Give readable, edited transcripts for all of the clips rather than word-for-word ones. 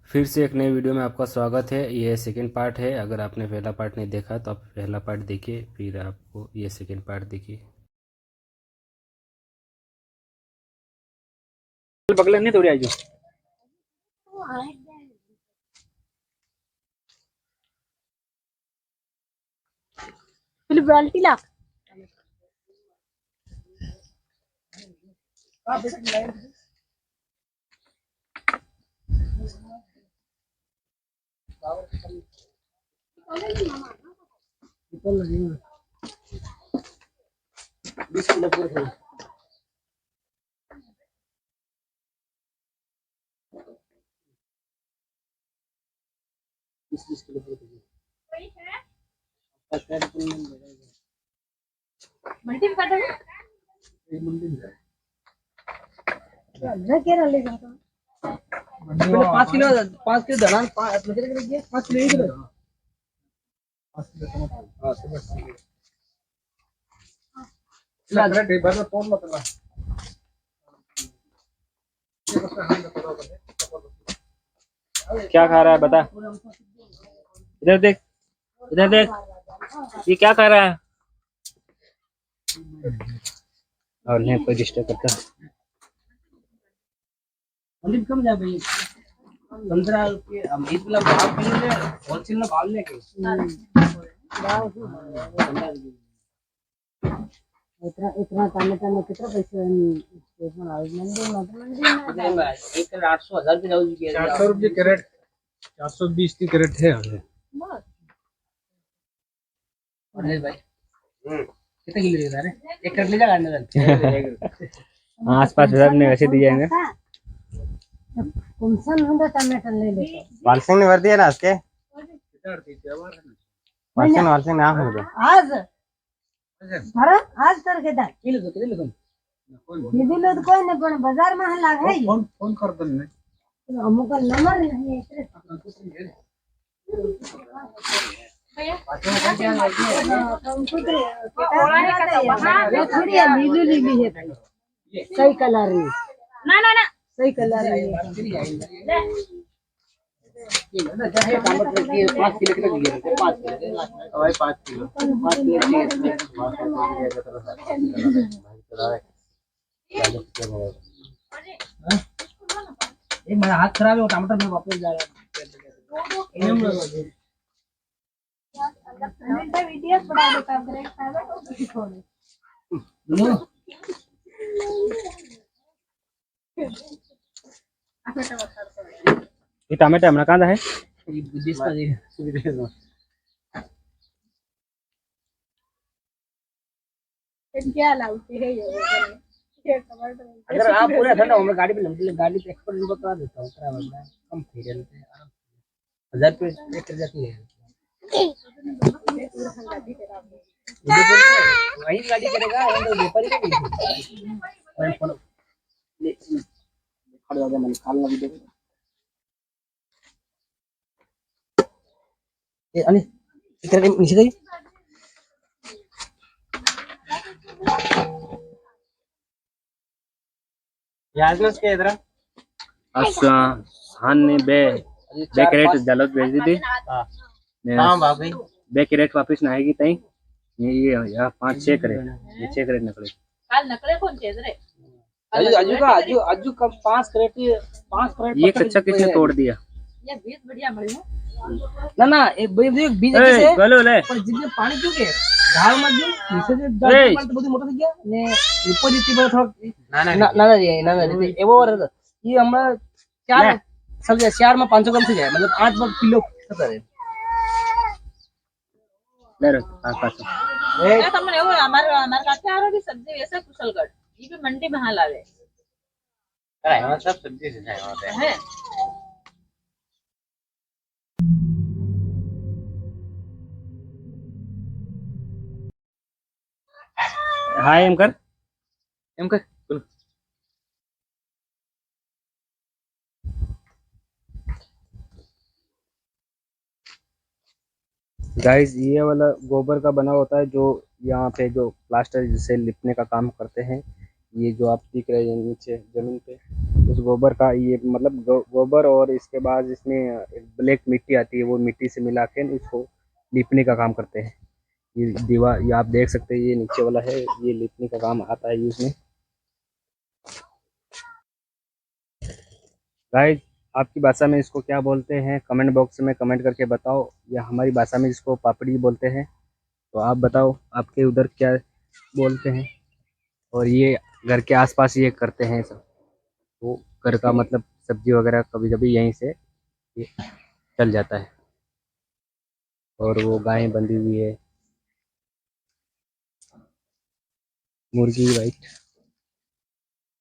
फिर से एक नई वीडियो में आपका स्वागत है। ये सेकंड पार्ट है। अगर आपने पहला पार्ट नहीं देखा तो आप पहला पार्ट देखिए, फिर आपको ये सेकंड पार्ट देखिए। बगल नहीं थोड़ी आजू फिर बाल्टी ला मल्टी काटा है ना क्या ले जाता हूं 5 किलो 5 किलो धना 5 किलो लीजिए 5 किलो ही किलो 5 किलो हां तो बस लग रहा है बार फोन मत करना क्या खा रहा है बता। इधर देख ये क्या खा रहा है और नहीं कोई डिस्टर्ब करता। मंदिर कम जा भाई 15 रुपये हम इतना भाव के लिए होलसेल में भाव लेके इतना टमाटर में कितना पैसे इसमें आवे मंडी में 800,000 की जाऊगी 400 रुपये कैरेट 420 की कैरेट है हमें। अनिल भाई कितने किलो दे रहे एक कैरेट ले जा गाड़ी में आस-पास हजार में वैसे दिए जाएंगे। कौन सा नंदा टमाटर ले ले वालसिंग ने भर दिया ना उसके वालसिंग नाम है आज भरा आज कर के दा किलो दो दीदी लोग कोई न पण बाजार में लाग है फोन कर दन ने अमुक नंबर नहीं है इतने नीली है सही कलर है ना सही कलर है ये ना चाहे टमाटर की 5 किलो कितने दिए 5 किलो भाई 5 किलो 5 किलो एक मेरा हाथ खराब है वो टमाटर में वापस जा रहा है वीडियो बना देता ब्रेक खाएगा तो दिखाओगे ये टमाटर हमरा कहां है जिस का क्या लाउते है ये टमाटर अगर आप पूरा ठंडा हो मैं गाड़ी पे गाड़ी पे एक्सपर्ट को करा देता हूं करा वाला कम फेरल पे 1000 रुपए एक कर जाती है वही गाड़ी करेगा वो तो व्यापारी का मैं फोन ले खड़ा हो गया मैंने काल ना वीडियो ये अनिल इधर नीचे गई याद में उसके इधर अच्छा हान ने बे कैरेट जलत भेज दी थी। हां भाभी बे कैरेट वापस ना आएगी तई ये 5-6 कैरेट ये 6 कैरेट निकले काल नकले कौन थे रे आजू का 5 कैरेट ये कच्चा किसने तोड़ दिया। ये बीज बढ़िया मिले ना एक बीज ए से गलो ले पर जिसमें पानी क्यों के ढाल मत जो नीचे से जल तो बहुत मोटा दिया ने ऊपर जितनी बड़ा थोड़ा ना ये वो ये हमरा चार सब चार में 500 ग्राम से जाए मतलब 8 किलो खतर है ले रे पास क्या तुमने वो हमारे काटे आ रही सब्जी वैसे कुशलगढ़ ये भी मंडी में हाल आवे अरे हम सब सब्जी से जाए होते हैं है हाय एम कर गाइस ये वाला गोबर का बना होता है जो यहाँ पे जो प्लास्टर जिसे लिपने का काम करते हैं। ये जो आप दिख रहे हैं नीचे जमीन पे उस गोबर का ये मतलब गोबर और इसके बाद इसमें ब्लैक मिट्टी आती है, वो मिट्टी से मिला के इसको लिपने का काम करते हैं। ये दीवार ये आप देख सकते हैं, ये नीचे वाला है, ये लिपने का काम आता है इसमें। गाइस आपकी भाषा में इसको क्या बोलते हैं कमेंट बॉक्स में कमेंट करके बताओ, या हमारी भाषा में इसको पापड़ी बोलते हैं। तो आप बताओ आपके उधर क्या बोलते हैं। और ये घर के आसपास ये करते हैं सब, वो घर का मतलब सब्जी वगैरह कभी कभी यहीं से ये चल जाता है। और वो गायें बंधी हुई है, मुर्गी वाइट,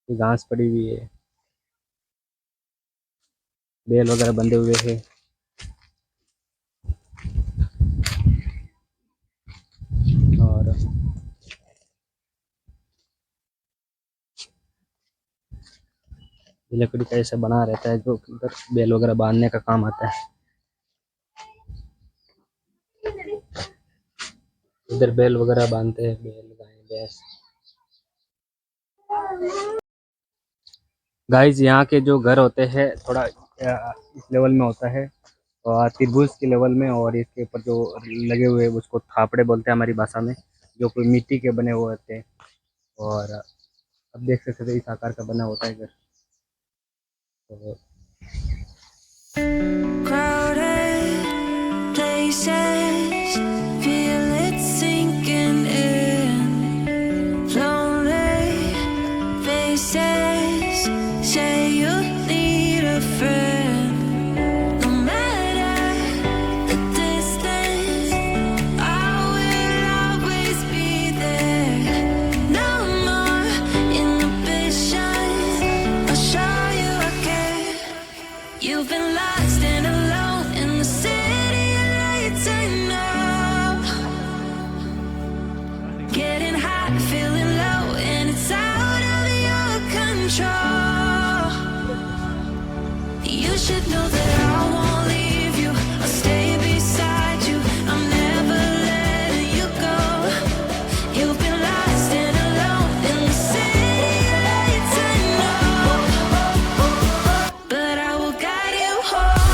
घास पड़ी हुई है, बैल वगैरह बंधे हुए हैं। और लकड़ी का ऐसा बना रहता है जो उधर बैल वगैरह बांधने का काम आता है। इधर बैल वगैरह बांधते हैं, बैल गाय भैंस। गाइस यहाँ के जो घर होते हैं थोड़ा इस लेवल में होता है, और त्रिभुज के लेवल में, और इसके ऊपर जो लगे हुए हैं उसको थापड़े बोलते हैं हमारी भाषा में, जो कोई मिट्टी के बने हुए होते हैं। और अब देख सकते हैं इस आकार का बना होता है घर। तो Crowded places, feel it sinking in. Lonely faces, say you need a friend. No matter the distance, I will always be there. No more inhibitions, I'll show you I care. You've been lost and alone in the city of lights, I know. Getting hot, feeling low, and it's out of your control. You should know that I won't leave you. I'll stay beside you. I'm never letting you go. You've been lost and alone in the city of lights, I know. But I will guide you home.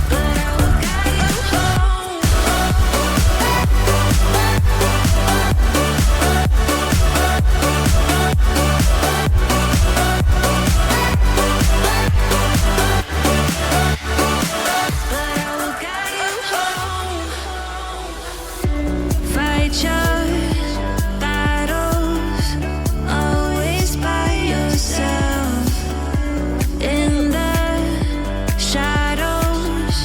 But I will guide you home. But I will guide you home. Fight your battles, always by yourself. In the shadows,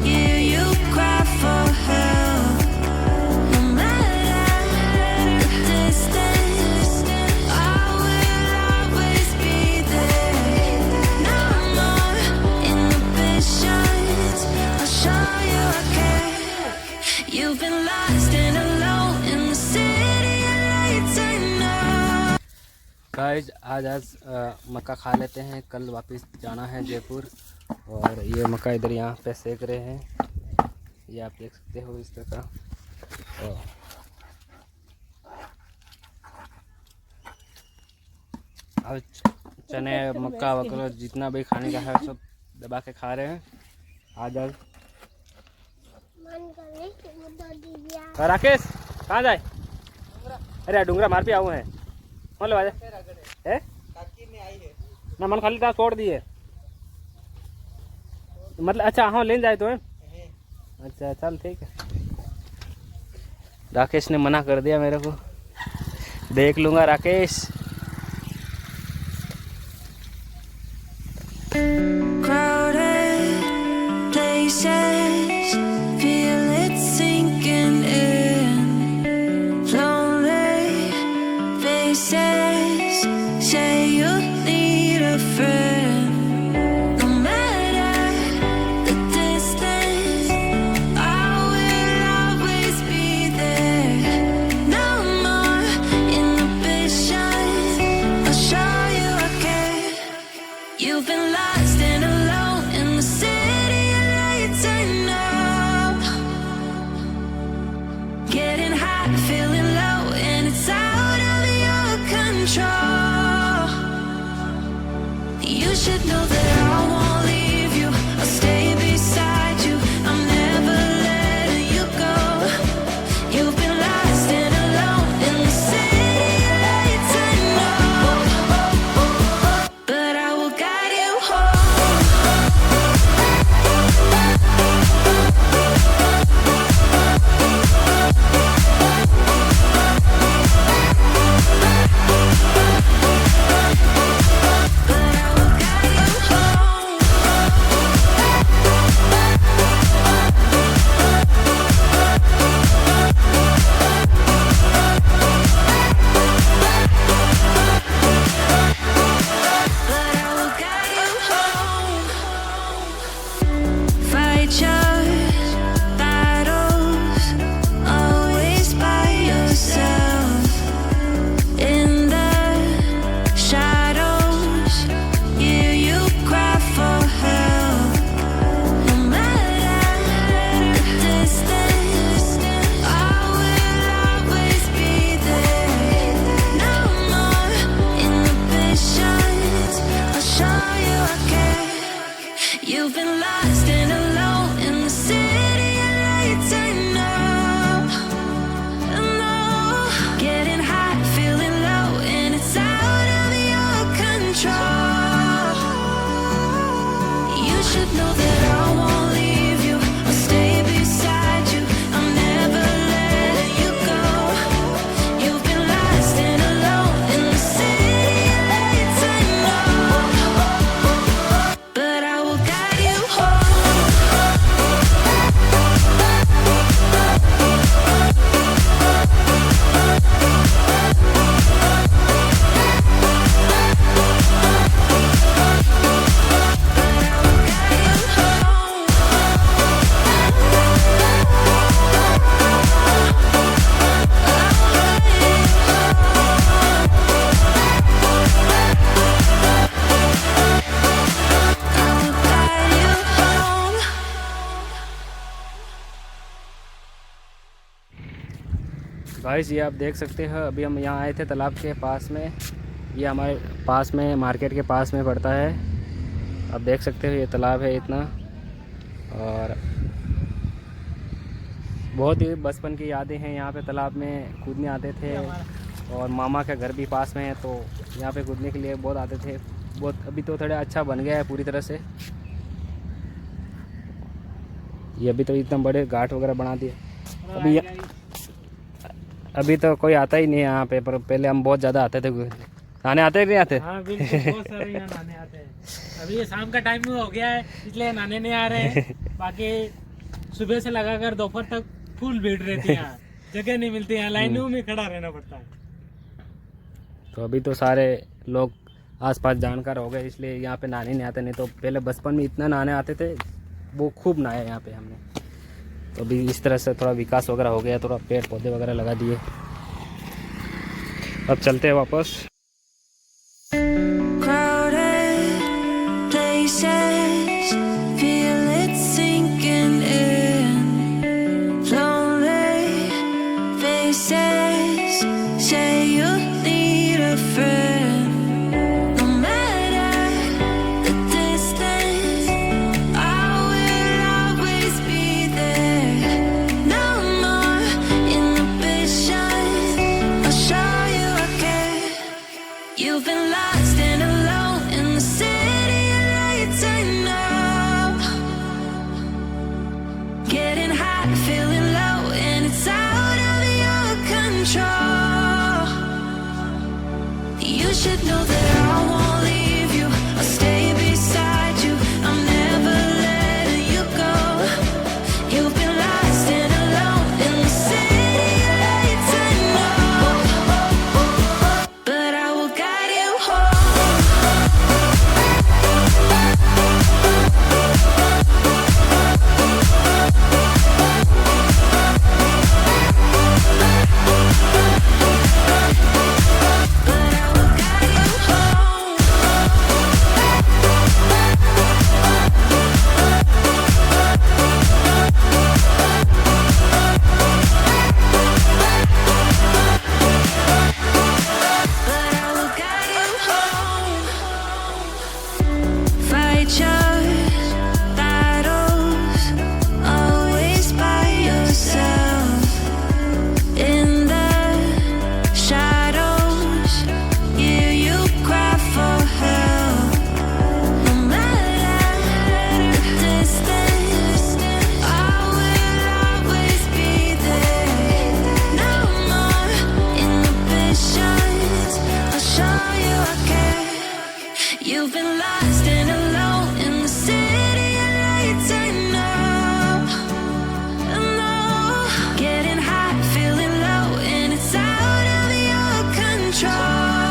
hear you cry for help. No matter the distance, I will always be there. No more inhibitions, I'll show you I care. You've been lost and alone in the city of lights, I know. Guys आज मक्का खा लेते हैं, कल वापस जाना है जयपुर। और ये मक्का इधर यहाँ पे सेक रहे हैं, ये आप देख सकते हो इस तरह का। अब चने मक्का वगैरह जितना भी खाने का है सब दबा के खा रहे हैं। आज राकेश कहाँ जाए? अरे डूंगरा मार पे आऊ है मतलब है ना, मन खाली था छोड़ दिए मतलब। अच्छा हाँ ले जाए तो है। अच्छा चल ठीक है। राकेश ने मना कर दिया मेरे को, देख लूँगा Rakesh. Crowded places, feel it sinking in. Lonely faces, say you need a friend. No matter the distance, I will always be there. No more inhibitions, I'll show you I care. You've been lost and alone in the city. Guys ये आप देख सकते हो, अभी हम यहाँ आए थे तालाब के पास में। ये हमारे पास में मार्केट के पास में पड़ता है। आप देख सकते हो ये तालाब है इतना, और बहुत ही बचपन की यादें हैं। यहाँ पे तालाब में कूदने आते थे, और मामा का घर भी पास में है, तो यहाँ पे कूदने के लिए बहुत आते थे। बहुत अभी तो थोड़ा अच्छा बन गया है पूरी तरह से। ये अभी तो इतना बड़े घाट वगैरह बना दिए। अभी तो कोई आता ही नहीं है यहाँ पे, पर पहले हम बहुत ज़्यादा आते थे। नहाने आते नहीं आते? हाँ बिल्कुल, बहुत सारे यहाँ नहाने आते हैं। अभी ये शाम का टाइम हो गया है, इसलिए नहाने नहीं आ रहे हैं। बाकी सुबह से लगाकर दोपहर तक फुल भीड़ रहती है यहाँ, जगह नहीं मिलती है, लाइनों में खड़ा रहना पड़ता है। तो अभी तो सारे लोग आसपास जानकार हो गए, इसलिए यहाँ पे नहाने नहीं आते। नहीं तो पहले बचपन में इतना नहाने आते थे, वो खूब नहाए यहाँ पे हमने। तो अभी इस तरह से थोड़ा विकास वगैरह हो गया, थोड़ा पेड़ पौधे वगैरह लगा दिए। अब चलते हैं वापस। Crowded places, feel it sinking in. Lonely faces, say you need a friend. No matter the distance, I will always be there. No more inhibition, I'll show you again. You've been lost and alone in the city of lights, I know. Getting hot, feeling low, and it's out of your control. You should know that I won't leave you, I'll stay beside you, I'm never letting you go. You've been lost and alone in the city of lights, I know. But I will guide you home. But I will guide you home. But I will guide you home. Fight your battles, always by yourself. In the shadows, hear you cry for help. No matter the distance, I will always be there. No more inhibitions, I'll show you again. You've been lost and alone in the city of lights, I know. I know. Getting hot, feeling low, and it's out of your control.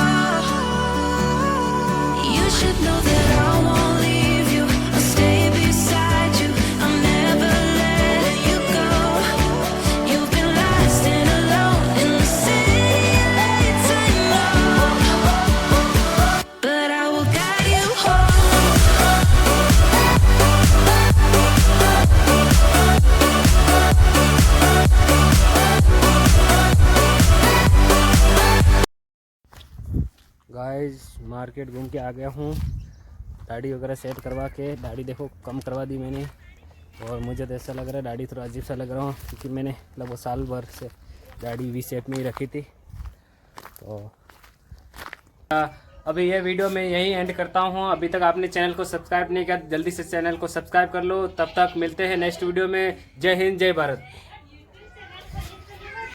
You should know that I won't leave you, I'll stay beside you, I'm never letting you go. You've been lost and alone in the city of lights, I know. But I will guide you home. Guys market घूम के आ गया हूँ, दाढ़ी वगैरह set करवा के। दाढ़ी देखो कम करवा दी मैंने, और मुझे तो ऐसा लग रहा है दाढ़ी थोड़ा अजीब सा लग रहा हूँ, क्योंकि मैंने लगभग साल भर से दाढ़ी वी शेप में ही रखी थी। तो अभी ये वीडियो मैं यहीं एंड करता हूँ। अभी तक आपने चैनल को सब्सक्राइब नहीं किया, जल्दी से चैनल को सब्सक्राइब कर लो। तब तक मिलते हैं नेक्स्ट वीडियो में। जय हिंद, जय भारत।